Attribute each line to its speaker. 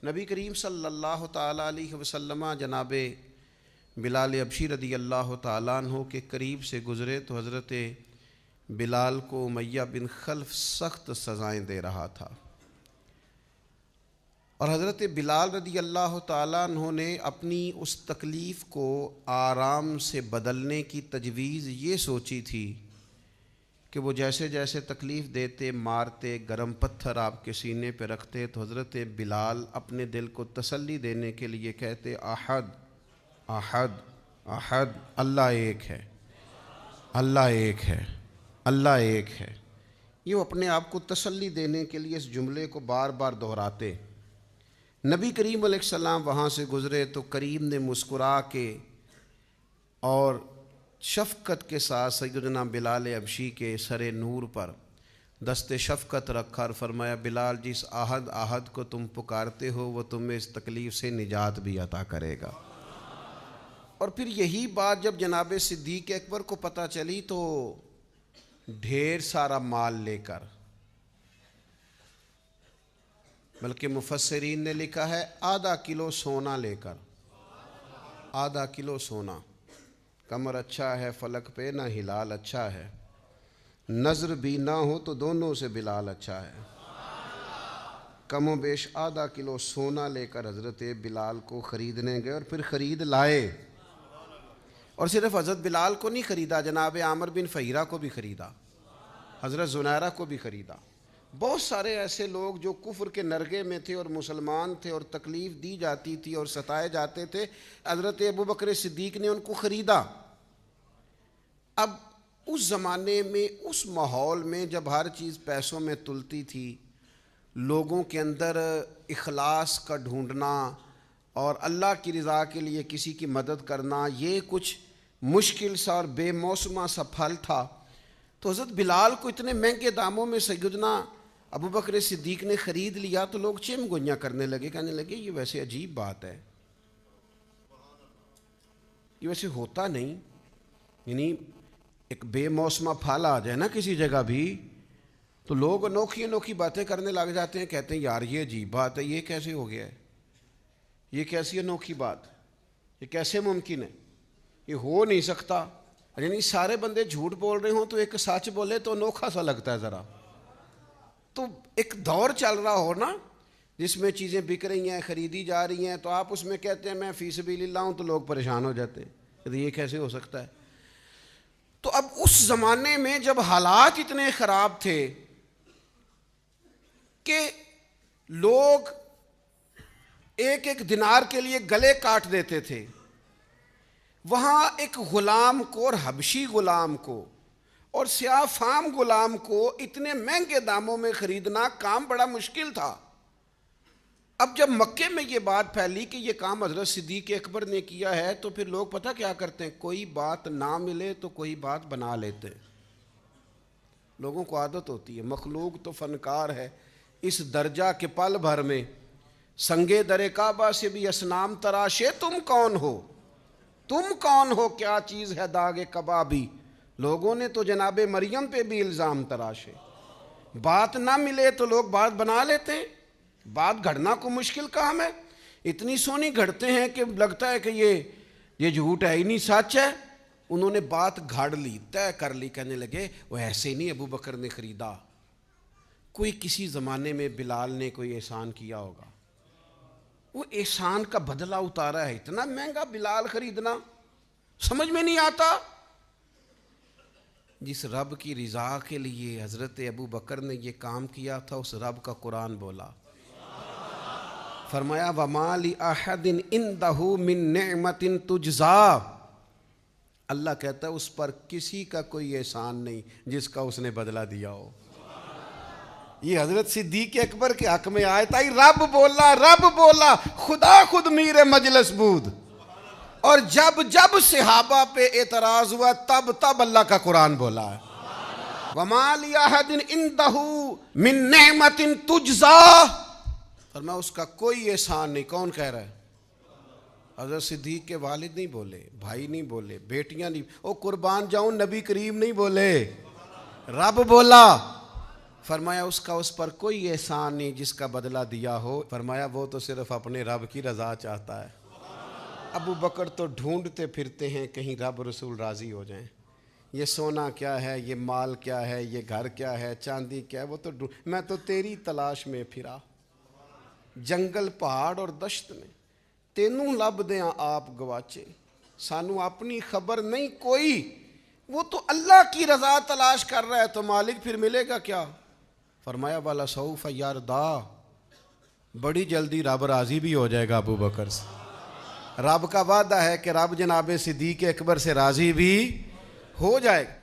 Speaker 1: نبی کریم صلی اللہ تعالیٰ علیہ وسلم جناب بلال حبشی رضی اللہ تعالیٰ عنہ کے قریب سے گزرے تو حضرت بلال کو امیہ بن خلف سخت سزائیں دے رہا تھا، اور حضرت بلال رضی اللہ تعالیٰ عنہ نے اپنی اس تکلیف کو آرام سے بدلنے کی تجویز یہ سوچی تھی کہ وہ جیسے جیسے تکلیف دیتے، مارتے، گرم پتھر آپ کے سینے پہ رکھتے تو حضرت بلال اپنے دل کو تسلی دینے کے لیے کہتے احد احد احد، اللہ ایک ہے، اللہ ایک ہے، اللہ ایک ہے۔ یہ وہ اپنے آپ کو تسلی دینے کے لیے اس جملے کو بار بار دہراتے۔ نبی کریم علیہ السلام وہاں سے گزرے تو کریم نے مسکرا کے اور شفقت کے ساتھ سیدنا بلال حبشی کے سر نور پر دست شفقت رکھا اور فرمایا بلال جس احد احد کو تم پکارتے ہو وہ تمہیں اس تکلیف سے نجات بھی عطا کرے گا۔ اور پھر یہی بات جب جناب صدیق اکبر کو پتہ چلی تو ڈھیر سارا مال لے کر، بلکہ مفسرین نے لکھا ہے آدھا کلو سونا لے کر، آدھا کلو سونا، کمر اچھا ہے فلک پہ نہ ہلال اچھا ہے، نظر بھی نہ ہو تو دونوں سے بلال اچھا ہے، کم و بیش آدھا کلو سونا لے کر حضرت بلال کو خریدنے گئے اور پھر خرید لائے۔ اور صرف حضرت بلال کو نہیں خریدا، جناب عامر بن فہیرہ کو بھی خریدا، حضرت زنیرہ کو بھی خریدا۔ بہت سارے ایسے لوگ جو کفر کے نرغے میں تھے اور مسلمان تھے اور تکلیف دی جاتی تھی اور ستائے جاتے تھے، حضرت ابوبکر صدیق نے ان کو خریدا۔ اب اس زمانے میں، اس ماحول میں جب ہر چیز پیسوں میں تلتی تھی، لوگوں کے اندر اخلاص کا ڈھونڈنا اور اللہ کی رضا کے لیے کسی کی مدد کرنا یہ کچھ مشکل سا اور بے موسمہ سا پھل تھا، تو حضرت بلال کو اتنے مہنگے داموں میں سیدنا ابوبکر صدیق نے خرید لیا تو لوگ چم گوئیاں کرنے لگے، کہنے لگے یہ ویسے عجیب بات ہے، یہ ویسے ہوتا نہیں، یعنی ایک بے موسمہ پھل آ جائے نا کسی جگہ بھی تو لوگ انوکھی انوکھی باتیں کرنے لگ جاتے ہیں، کہتے ہیں یار یہ عجیب بات ہے، یہ کیسے ہو گیا ہے، یہ کیسی انوکھی بات، یہ کیسے ممکن ہے، یہ ہو نہیں سکتا۔ یعنی سارے بندے جھوٹ بول رہے ہوں تو ایک سچ بولے تو انوکھا سا لگتا ہے ذرا۔ تو ایک دور چل رہا ہو نا جس میں چیزیں بک رہی ہیں، خریدی جا رہی ہیں، تو آپ اس میں کہتے ہیں میں فی سبیل اللہ ہوں تو لوگ پریشان ہو جاتے ہیں کہ یہ کیسے ہو سکتا ہے۔ تو اب اس زمانے میں جب حالات اتنے خراب تھے کہ لوگ ایک ایک دینار کے لیے گلے کاٹ دیتے تھے، وہاں ایک غلام کو اور حبشی غلام کو اور سیاہ فام غلام کو اتنے مہنگے داموں میں خریدنا کام بڑا مشکل تھا۔ اب جب مکے میں یہ بات پھیلی کہ یہ کام حضرت صدیق اکبر نے کیا ہے تو پھر لوگ پتہ کیا کرتے ہیں، کوئی بات نہ ملے تو کوئی بات بنا لیتے ہیں۔ لوگوں کو عادت ہوتی ہے، مخلوق تو فنکار ہے اس درجہ کے پل بھر میں، سنگے در کعبہ سے بھی اصنام تراشے، تم کون ہو، تم کون ہو، کیا چیز ہے داغ کبابی، لوگوں نے تو جناب مریم پہ بھی الزام تراشے۔ بات نہ ملے تو لوگ بات بنا لیتے ہیں، بات گھڑنا کو مشکل کام ہے، اتنی سونی گھڑتے ہیں کہ لگتا ہے کہ یہ جھوٹ ہے ہی نہیں، سچ ہے۔ انہوں نے بات گھڑ لی، طے کر لی، کہنے لگے وہ ایسے نہیں ابو بکر نے خریدا، کوئی کسی زمانے میں بلال نے کوئی احسان کیا ہوگا، وہ احسان کا بدلہ اتارا ہے، اتنا مہنگا بلال خریدنا سمجھ میں نہیں آتا۔ جس رب کی رضا کے لیے حضرت ابو بکر نے یہ کام کیا تھا اس رب کا قرآن بولا، فرمایا وَمَا لِأَحَدٍ عِندَهُ مِن نِعْمَةٍ تُجْزَىٰ، اللہ کہتا ہے اس پر کسی کا کوئی احسان نہیں جس کا اس نے بدلہ دیا ہو۔ یہ حضرت صدیق اکبر کے حق میں آیت آئی، رب بولا، رب بولا، خدا خود میر مجلس بود، اور جب جب صحابہ پہ اعتراض ہوا تب تب اللہ کا قرآن بولا ہے وَمَا لِأَحَدٍ عِندَهُ مِن نِعْمَةٍ تُجْزَىٰ، فرمایا اس کا کوئی احسان نہیں۔ کون کہہ رہا ہے؟ حضرت صدیق کے والد نہیں بولے، بھائی نہیں بولے، بیٹیاں نہیں، او قربان جاؤں نبی کریم نہیں بولے، رب بولا فرمایا اس کا اس پر کوئی احسان نہیں جس کا بدلہ دیا ہو. فرمایا وہ تو صرف اپنے رب کی رضا چاہتا ہے. ابو بکر تو ڈھونڈتے پھرتے ہیں کہیں رب رسول راضی ہو جائیں. یہ سونا کیا ہے, یہ مال کیا ہے, یہ گھر کیا ہے, چاندی کیا ہے, وہ تو میں تو تیری تلاش میں پھرا جنگل پہاڑ اور دشت میں, تینوں لب دیاں آپ گواچے, سانو اپنی خبر نہیں کوئی. وہ تو اللہ کی رضا تلاش کر رہا ہے, تو مالک پھر ملے گا کیا؟ فرمایا والا سوف یردا, بڑی جلدی رب راضی بھی ہو جائے گا ابو بکر سے. رب کا وعدہ ہے کہ رب جناب صدیق اکبر سے راضی بھی ہو جائے گا.